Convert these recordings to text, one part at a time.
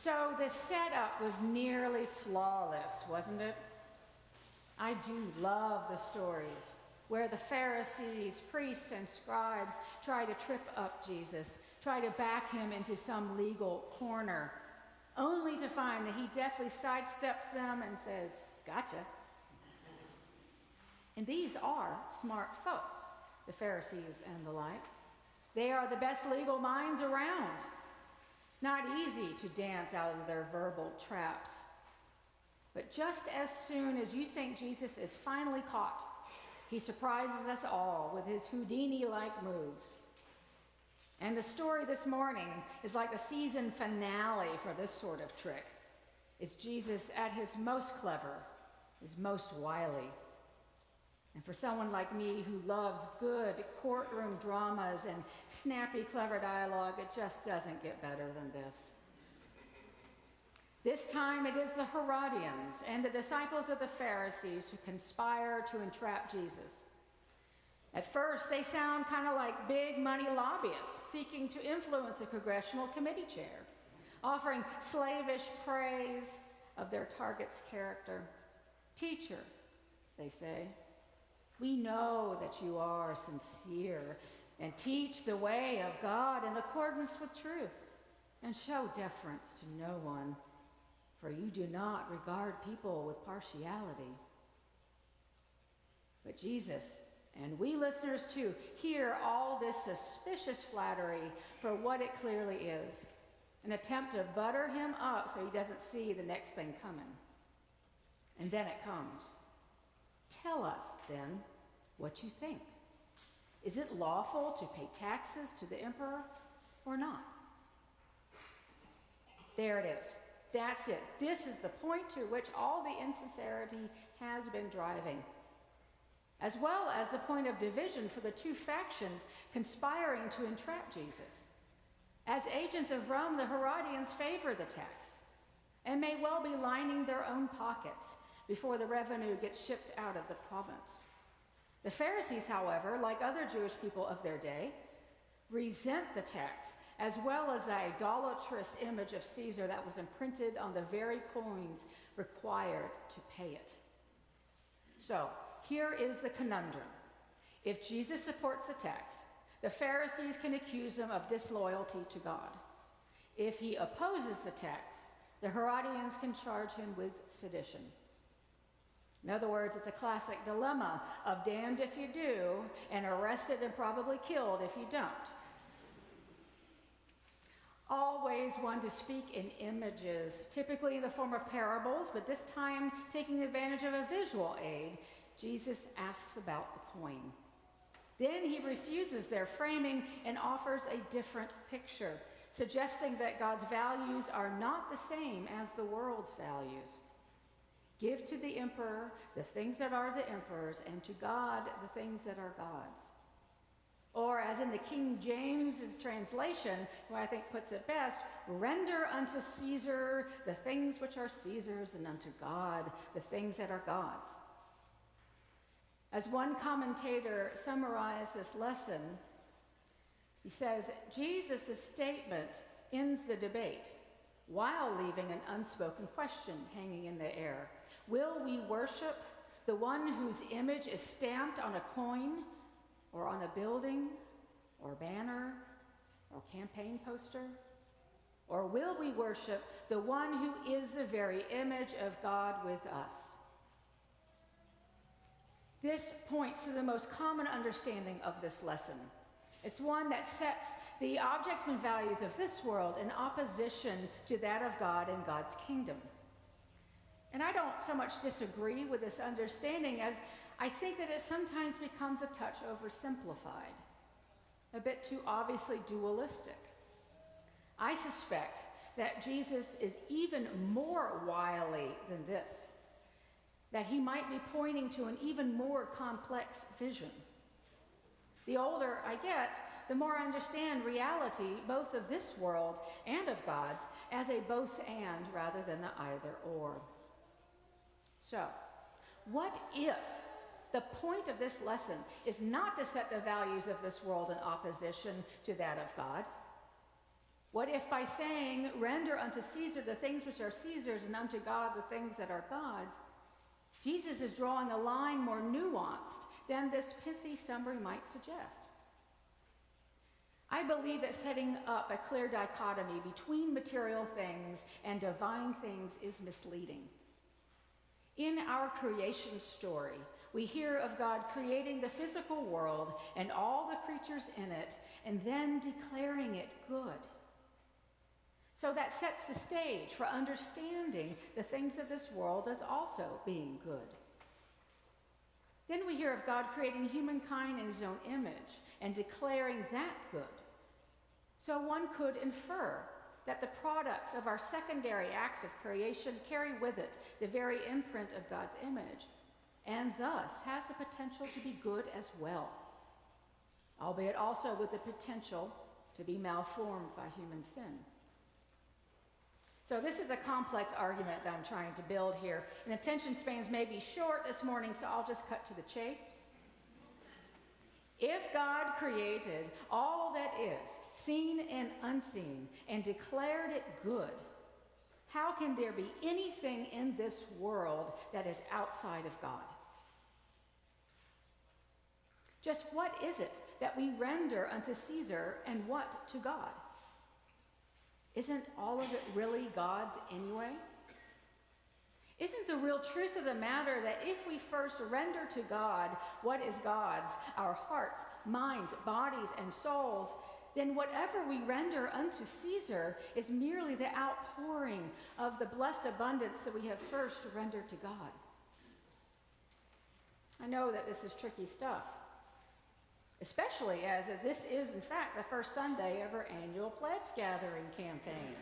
So the setup was nearly flawless, wasn't it? I do love the stories where the Pharisees, priests, and scribes try to trip up Jesus, try to back him into some legal corner, only to find that he deftly sidesteps them and says, "Gotcha." And these are smart folks, the Pharisees and the like. They are the best legal minds around. It's not easy to dance out of their verbal traps. But just as soon as you think Jesus is finally caught, he surprises us all with his Houdini-like moves. And the story this morning is like the season finale for this sort of trick. It's Jesus at his most clever, his most wily. And for someone like me who loves good courtroom dramas and snappy, clever dialogue, it just doesn't get better than this. This time it is the Herodians and the disciples of the Pharisees who conspire to entrap Jesus. At first, they sound kind of like big money lobbyists seeking to influence a congressional committee chair, offering slavish praise of their target's character. "Teacher," they say, "we know that you are sincere and teach the way of God in accordance with truth, and show deference to no one, for you do not regard people with partiality." But Jesus, and we listeners too, hear all this suspicious flattery for what it clearly is, an attempt to butter him up so he doesn't see the next thing coming. And then it comes. "Tell us, then, what you think. Is it lawful to pay taxes to the emperor or not?" There it is. That's it. This is the point to which all the insincerity has been driving, as well as the point of division for the two factions conspiring to entrap Jesus. As agents of Rome, the Herodians favor the tax and may well be lining their own pockets before the revenue gets shipped out of the province. The Pharisees, however, like other Jewish people of their day, resent the tax, as well as the idolatrous image of Caesar that was imprinted on the very coins required to pay it. So, here is the conundrum. If Jesus supports the tax, the Pharisees can accuse him of disloyalty to God. If he opposes the tax, the Herodians can charge him with sedition. In other words, it's a classic dilemma of damned if you do, and arrested and probably killed if you don't. Always one to speak in images, typically in the form of parables, but this time taking advantage of a visual aid, Jesus asks about the coin. Then he refuses their framing and offers a different picture, suggesting that God's values are not the same as the world's values. Give to the emperor the things that are the emperor's, and to God the things that are God's. Or, as in the King James's translation, who I think puts it best, render unto Caesar the things which are Caesar's, and unto God the things that are God's. As one commentator summarized this lesson, he says, Jesus' statement ends the debate while leaving an unspoken question hanging in the air. Will we worship the one whose image is stamped on a coin, or on a building, or banner, or campaign poster? Or will we worship the one who is the very image of God with us? This points to the most common understanding of this lesson. It's one that sets the objects and values of this world in opposition to that of God and God's kingdom. And I don't so much disagree with this understanding as I think that it sometimes becomes a touch oversimplified, a bit too obviously dualistic. I suspect that Jesus is even more wily than this, that he might be pointing to an even more complex vision. The older I get, the more I understand reality, both of this world and of God's, as a both and rather than the either or. So, what if the point of this lesson is not to set the values of this world in opposition to that of God? What if by saying, render unto Caesar the things which are Caesar's and unto God the things that are God's, Jesus is drawing a line more nuanced than this pithy summary might suggest. I believe that setting up a clear dichotomy between material things and divine things is misleading. In our creation story, we hear of God creating the physical world and all the creatures in it, and then declaring it good. So that sets the stage for understanding the things of this world as also being good. Then we hear of God creating humankind in his own image and declaring that good. So one could infer that the products of our secondary acts of creation carry with it the very imprint of God's image, and thus has the potential to be good as well, albeit also with the potential to be malformed by human sin. So this is a complex argument that I'm trying to build here, and attention spans may be short this morning, so I'll just cut to the chase. If God created all that is, seen and unseen, and declared it good, how can there be anything in this world that is outside of God? Just what is it that we render unto Caesar and what to God? Isn't all of it really God's anyway? Isn't the real truth of the matter that if we first render to God what is God's, our hearts, minds, bodies, and souls, then whatever we render unto Caesar is merely the outpouring of the blessed abundance that we have first rendered to God? I know that this is tricky stuff, especially as this is, in fact, the first Sunday of our annual pledge gathering campaign.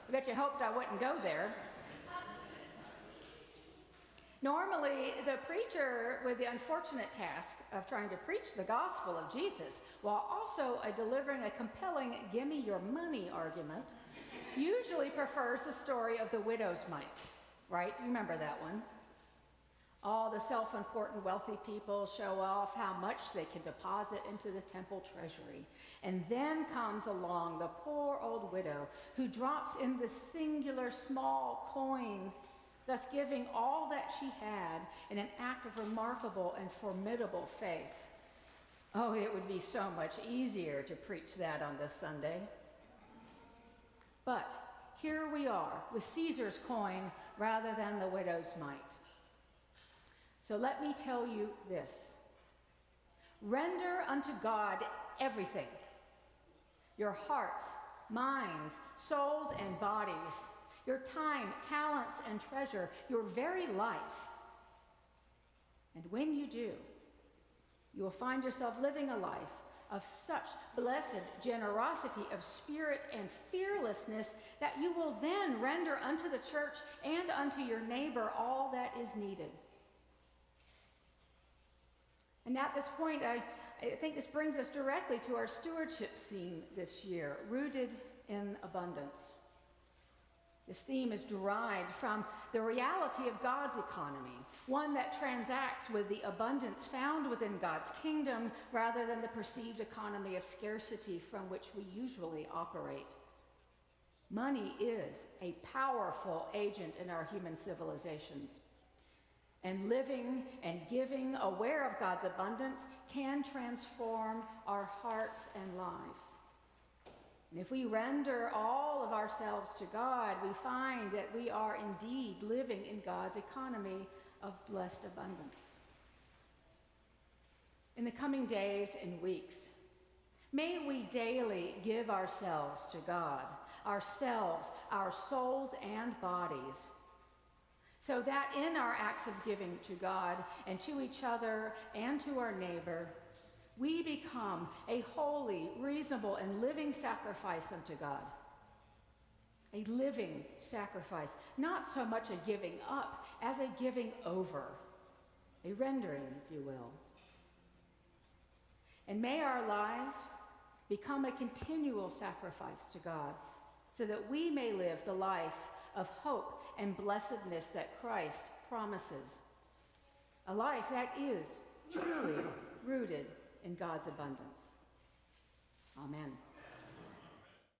I bet you hoped I wouldn't go there. Normally, the preacher with the unfortunate task of trying to preach the gospel of Jesus while also delivering a compelling gimme your money argument usually prefers the story of the widow's mite, right? You remember that one. All the self-important wealthy people show off how much they can deposit into the temple treasury. And then comes along the poor old widow who drops in the singular small coin, thus giving all that she had in an act of remarkable and formidable faith. Oh, it would be so much easier to preach that on this Sunday. But here we are with Caesar's coin rather than the widow's mite. So let me tell you this. Render unto God everything. Your hearts, minds, souls, and bodies, your time, talents, and treasure, your very life. And when you do, you will find yourself living a life of such blessed generosity of spirit and fearlessness that you will then render unto the church and unto your neighbor all that is needed. And at this point, I think this brings us directly to our stewardship theme this year, rooted in abundance. This theme is derived from the reality of God's economy, one that transacts with the abundance found within God's kingdom rather than the perceived economy of scarcity from which we usually operate. Money is a powerful agent in our human civilizations. And living and giving, aware of God's abundance, can transform our hearts and lives. And if we render all of ourselves to God, we find that we are indeed living in God's economy of blessed abundance. In the coming days and weeks, may we daily give ourselves to God, ourselves, our souls and bodies, so that in our acts of giving to God and to each other and to our neighbor, we become a holy, reasonable, and living sacrifice unto God. A living sacrifice, not so much a giving up as a giving over, a rendering, if you will. And may our lives become a continual sacrifice to God, so that we may live the life of hope and blessedness that Christ promises. A life that is truly rooted in God's abundance. Amen.